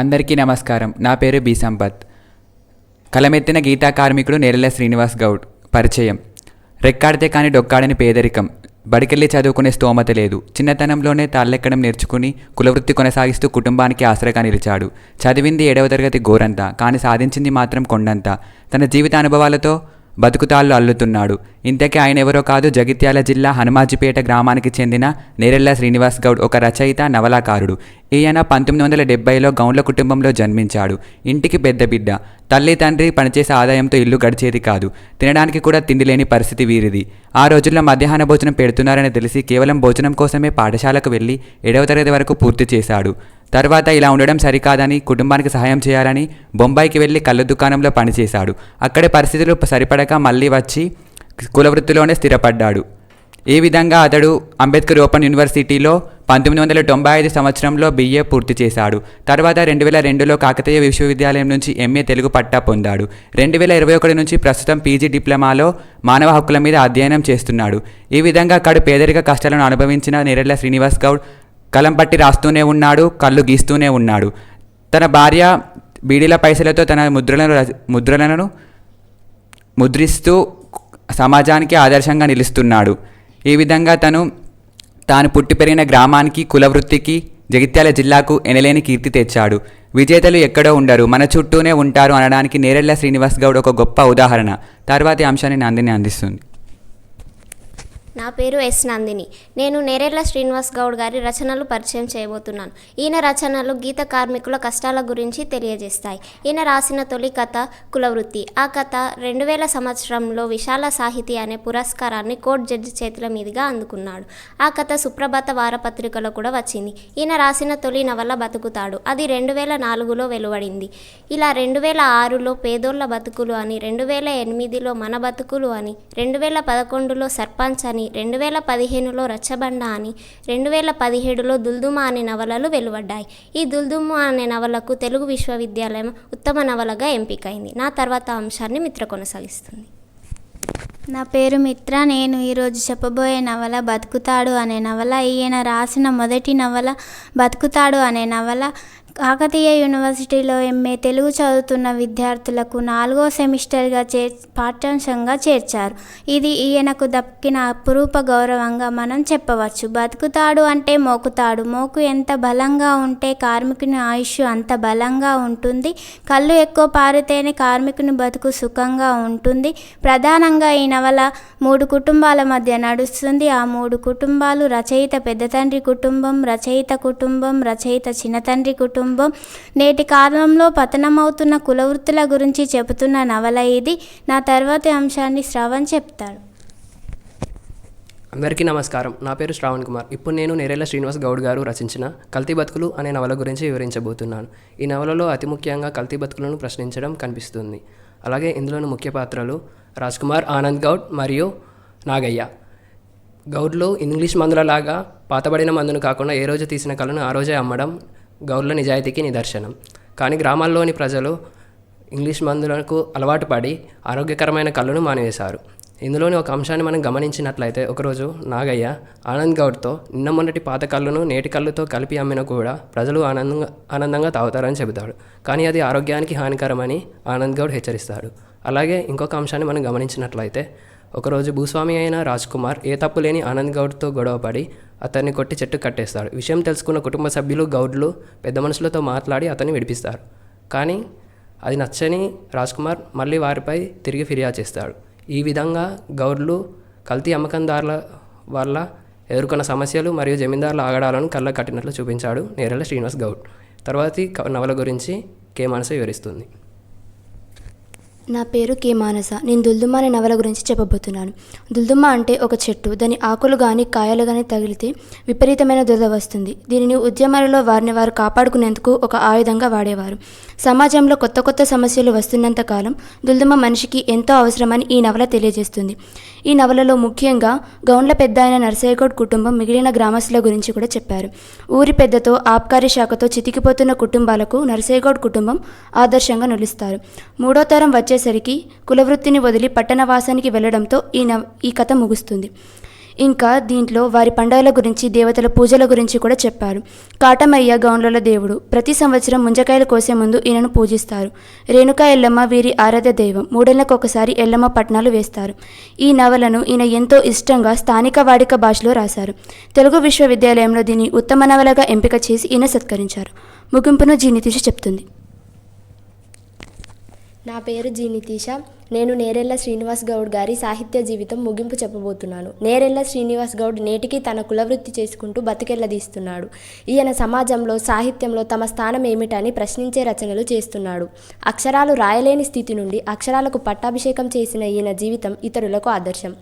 అందరికీ నమస్కారం. నా పేరు బి సంపత్. కలమెత్తిన గీతా కార్మికుడు నేరెళ్ల శ్రీనివాస్ గౌడ్. పరిచయం. రెక్కాడితే కానీ డొక్కాడని పేదరికం. బడికెళ్ళి చదువుకునే స్తోమత లేదు. చిన్నతనంలోనే తాళ్ళెక్కడం నేర్చుకుని కులవృత్తి కొనసాగిస్తూ కుటుంబానికి ఆసరాగా నిలిచాడు. చదివింది 7వ తరగతి గోరంతా, కానీ సాధించింది మాత్రం కొండంతా. తన జీవిత అనుభవాలతో బతుకుతాళ్ళు అల్లుతున్నాడు. ఇంతకీ ఆయన ఎవరో కాదు, జగిత్యాల జిల్లా హనుమాజిపేట గ్రామానికి చెందిన నేరెళ్ల శ్రీనివాస్ గౌడ్. ఒక రచయిత, నవలాకారుడు. ఈయన 1970లో గౌండ్ల కుటుంబంలో జన్మించాడు. ఇంటికి పెద్ద బిడ్డ. తల్లి తండ్రి పనిచేసే ఆదాయంతో ఇల్లు గడిచేది కాదు. తినడానికి కూడా తిండి లేని పరిస్థితి వీరిది. ఆ రోజుల్లో మధ్యాహ్న భోజనం పెడుతున్నారని తెలిసి కేవలం భోజనం కోసమే పాఠశాలకు వెళ్ళి 7వ తరగతి వరకు పూర్తి చేశాడు. తర్వాత ఇలా ఉండడం సరికాదని, కుటుంబానికి సహాయం చేయాలని బొంబాయికి వెళ్ళి కళ్ళ దుకాణంలో పనిచేశాడు. అక్కడే పరిస్థితులు సరిపడక మళ్ళీ వచ్చి కులవృత్తిలోనే స్థిరపడ్డాడు. ఈ విధంగా అతడు అంబేద్కర్ ఓపెన్ యూనివర్సిటీలో 1995 సంవత్సరంలో BA పూర్తి చేశాడు. తర్వాత 2002లో కాకతీయ విశ్వవిద్యాలయం నుంచి MA తెలుగు పట్టా పొందాడు. 2021 నుంచి ప్రస్తుతం PG డిప్లొమాలో మానవ హక్కుల మీద అధ్యయనం చేస్తున్నాడు. ఈ విధంగా కడు పేదరిక కష్టాలను అనుభవించిన నేరెళ్ల శ్రీనివాస్ గౌడ్ కలం పట్టి రాస్తూనే ఉన్నాడు, కళ్ళు గీస్తూనే ఉన్నాడు. తన భార్య బీడీల పైసలతో తన ముద్రలను ముద్రిస్తూ సమాజానికి ఆదర్శంగా నిలుస్తున్నాడు. ఈ విధంగా తాను పుట్టి పెరిగిన గ్రామానికి, కులవృత్తికి, జగిత్యాల జిల్లాకు ఎనలేని కీర్తి తెచ్చాడు. విజేతలు ఎక్కడో ఉండరు, మన చుట్టూనే ఉంటారు అనడానికి నేరెళ్ల శ్రీనివాస్ గౌడ్ ఒక గొప్ప ఉదాహరణ. తర్వాతి అంశాన్ని నందిని అందిస్తుంది. నా పేరు ఎస్ నందిని. నేను నేరెళ్ల శ్రీనివాస్ గౌడ్ గారి రచనలు పరిచయం చేయబోతున్నాను. ఈయన రచనలు గీత కార్మికుల కష్టాల గురించి తెలియజేస్తాయి. ఈయన రాసిన తొలి కథ కులవృత్తి. ఆ కథ 2000 సంవత్సరంలో విశాల సాహితీ అనే పురస్కారాన్ని కోర్టు జడ్జి చేతుల మీదుగా అందుకున్నాడు. ఆ కథ సుప్రభాత వారపత్రికలో కూడా వచ్చింది. ఈయన రాసిన తొలి నవల బతుకుతాడు. అది 2004లో వెలువడింది. ఇలా 2006లో పేదోళ్ల బతుకులు అని, 2008లో మన బతుకులు అని, 2011లో సర్పంచ్ అని, 2015లో రచ్చబండ అని, 2017లో దుల్దుమ అనే నవలలు వెలువడ్డాయి. ఈ దుల్దుమ అనే నవలకు తెలుగు విశ్వవిద్యాలయం ఉత్తమ నవలగా ఎంపికైంది. నా తర్వాత అంశాన్ని మిత్ర కొనసాగిస్తుంది. నా పేరు మిత్ర. నేను ఈరోజు చెప్పబోయే నవల బతుకుతాడు అనే నవల. ఈయన రాసిన మొదటి నవల బతుకుతాడు అనే నవల. కాకతీయ యూనివర్సిటీలో MA తెలుగు చదువుతున్న విద్యార్థులకు 4వ సెమిస్టర్గా పాఠ్యాంశంగా చేర్చారు. ఇది ఈయనకు దక్కిన అపురూప గౌరవంగా మనం చెప్పవచ్చు. బతుకుతాడు అంటే మోకుతాడు. మోకు ఎంత బలంగా ఉంటే కార్మికుని ఆయుష్ అంత బలంగా ఉంటుంది. కళ్ళు ఎక్కువ పారితేనే కార్మికుని బతుకు సుఖంగా ఉంటుంది. ప్రధానంగా ఈ నవల 3 కుటుంబాల మధ్య నడుస్తుంది. ఆ 3 కుటుంబాలు రచయిత పెద్ద తండ్రి కుటుంబం, రచయిత కుటుంబం, రచయిత చిన్నతండ్రి కుటుంబం. నేటి కాలంలో పతనమవుతున్న కులవృత్తుల గురించి చెబుతున్న నవల ఇది. నా తర్వాతి అంశాన్ని శ్రవణ్ చెప్తాడు. అందరికీ నమస్కారం. నా పేరు శ్రావణ్ కుమార్. ఇప్పుడు నేను నేరెళ్ల శ్రీనివాస్ గౌడ్ గారు రచించిన కల్తీ బతుకులు అనే నవల గురించి వివరించబోతున్నాను. ఈ నవలలో అతి ముఖ్యంగా కల్తీ బతుకులను ప్రశ్నించడం కనిపిస్తుంది. అలాగే ఇందులోని ముఖ్య పాత్రలు రాజ్ కుమార్, ఆనంద్ గౌడ్ మరియు నాగయ్య. గౌడ్లు ఇంగ్లీష్ మందులలాగా పాతబడిన మందును కాకుండా ఏ రోజు తీసిన కళను ఆ రోజే అమ్మడం గౌడ్ల నిజాయితీకి నిదర్శనం. కానీ గ్రామాల్లోని ప్రజలు ఇంగ్లీష్ మందులకు అలవాటు పడి ఆరోగ్యకరమైన కళ్ళను మానివేశారు. ఇందులోని ఒక అంశాన్ని మనం గమనించినట్లయితే, ఒకరోజు నాగయ్య ఆనంద్ గౌడ్తో నిన్న మొన్నటి పాత కళ్ళను నేటి కళ్ళుతో కలిపి అమ్మినా కూడా ప్రజలు ఆనందంగా తాగుతారని చెబుతాడు. కానీ అది ఆరోగ్యానికి హానికరమని ఆనంద్ గౌడ్ హెచ్చరిస్తాడు. అలాగే ఇంకొక అంశాన్ని మనం గమనించినట్లయితే, ఒకరోజు భూస్వామి అయిన రాజ్ కుమార్ ఏ తప్పు లేని ఆనంద్ గౌడ్తో గొడవపడి అతన్ని కొట్టి చెట్టు కట్టేస్తాడు. విషయం తెలుసుకున్న కుటుంబ సభ్యులు గౌడ్లు పెద్ద మనుషులతో మాట్లాడి అతన్ని విడిపిస్తారు. కానీ అది నచ్చని రాజ్ కుమార్ మళ్ళీ వారిపై తిరిగి ఫిర్యాదు చేస్తాడు. ఈ విధంగా గౌడ్లు కల్తీ అమ్మకందారుల వల్ల ఎదుర్కొన్న సమస్యలు మరియు జమీందారుల ఆగడాలను కళ్ళ కట్టినట్లు చూపించాడు నేరెళ్ల శ్రీనివాస్ గౌడ్. తర్వాతి నవల గురించి కే మానస వివరిస్తుంది. నా పేరు కే మానస. నేను దుల్దుమ అనే నవల గురించి చెప్పబోతున్నాను. దుల్దుమ అంటే ఒక చెట్టు. దాని ఆకులు కానీ కాయలు కానీ తగిలితే విపరీతమైన దురద వస్తుంది. దీనిని ఉద్యమాలలో వారిని వారు కాపాడుకునేందుకు ఒక ఆయుధంగా వాడేవారు. సమాజంలో కొత్త కొత్త సమస్యలు వస్తున్నంత కాలం దుల్దుమ మనిషికి ఎంతో అవసరమని ఈ నవల తెలియజేస్తుంది. ఈ నవలలో ముఖ్యంగా గౌండ్ల పెద్ద అయిన నర్సయ్యగౌడ్ కుటుంబం మిగిలిన గ్రామస్తుల గురించి కూడా చెప్పారు. ఊరి పెద్దతో ఆబ్కారీ శాఖతో చితికిపోతున్న కుటుంబాలకు నర్సయ్యగౌడ్ కుటుంబం ఆదర్శంగా నిలుస్తారు. 3వ తరం వచ్చేసరికి కులవృత్తిని వదిలి పట్టణవాసానికి వెళ్లడంతో ఈ కథ ముగుస్తుంది. ఇంకా దీంట్లో వారి పండుగల గురించి, దేవతల పూజల గురించి కూడా చెప్పారు. కాటమయ్య గౌండ్ల దేవుడు. ప్రతి సంవత్సరం ముంజకాయలు కోసే ముందు ఈయనను పూజిస్తారు. రేణుకా ఎల్లమ్మ వీరి ఆరాధ్య దైవం. 3 ఏళ్లకు ఒకసారి ఎల్లమ్మ పట్నాలు వేస్తారు. ఈ నవలను ఈయన ఎంతో ఇష్టంగా స్థానిక వాడిక భాషలో రాశారు. తెలుగు విశ్వవిద్యాలయంలో దీన్ని ఉత్తమ నవలగా ఎంపిక చేసి ఈయన సత్కరించారు. ముగింపును జి నితీష చెప్తుంది. నా పేరు జి నితీష. నేను నేరెళ్ల శ్రీనివాస్ గౌడ్ గారి సాహిత్య జీవితం ముగింపు చెప్పబోతున్నాను. నేరెళ్ల శ్రీనివాస్ గౌడ్ నేటికి తన కులవృత్తి చేసుకుంటూ బతికెళ్లదీస్తున్నాడు. ఈయన సమాజంలో, సాహిత్యంలో తమ స్థానం ఏమిటని ప్రశ్నించే రచనలు చేస్తున్నాడు. అక్షరాలు రాయలేని స్థితి నుండి అక్షరాలకు పట్టాభిషేకం చేసిన ఈయన జీవితం ఇతరులకు ఆదర్శం.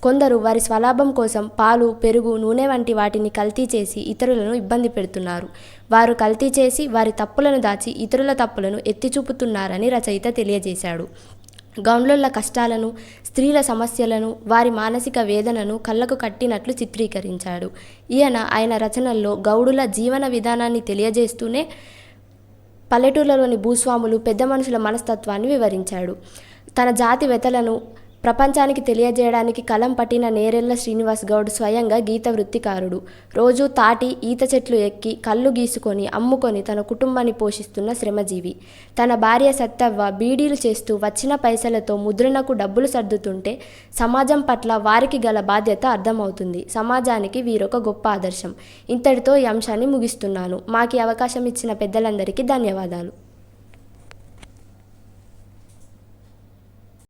కొందరు వారి స్వలాభం కోసం పాలు, పెరుగు, నూనె వంటి వాటిని కల్తీ చేసి ఇతరులను ఇబ్బంది పెడుతున్నారు. వారు కల్తీ చేసి వారి తప్పులను దాచి ఇతరుల తప్పులను ఎత్తి చూపుతున్నారని రచయిత తెలియజేశాడు. గౌండ్ల కష్టాలను, స్త్రీల సమస్యలను, వారి మానసిక వేదనను కళ్ళకు కట్టినట్లు చిత్రీకరించాడు. ఆయన రచనల్లో గౌడుల జీవన విధానాన్ని తెలియజేస్తూనే పల్లెటూళ్ళలోని భూస్వాములు, పెద్ద మనుషుల మనస్తత్వాన్ని వివరించాడు. తన జాతి వెతలను ప్రపంచానికి తెలియజేయడానికి కలం పట్టిన నేరెళ్ల శ్రీనివాస్ గౌడ్ స్వయంగా గీత వృత్తికారుడు. రోజు తాటి, ఈత చెట్లు ఎక్కి, కళ్ళు గీసుకొని, అమ్ముకొని తన కుటుంబాన్ని పోషిస్తున్న శ్రమజీవి. తన భార్య సత్తవ్వ బీడీలు చేస్తూ వచ్చిన పైసలతో ముద్రణకు డబ్బులు సర్దుతుంటే సమాజం పట్ల వారికి గల బాధ్యత అర్థమవుతుంది. సమాజానికి వీరొక గొప్ప ఆదర్శం. ఇంతటితో ఈ అంశాన్ని ముగిస్తున్నాను. మాకు అవకాశం ఇచ్చిన పెద్దలందరికీ ధన్యవాదాలు.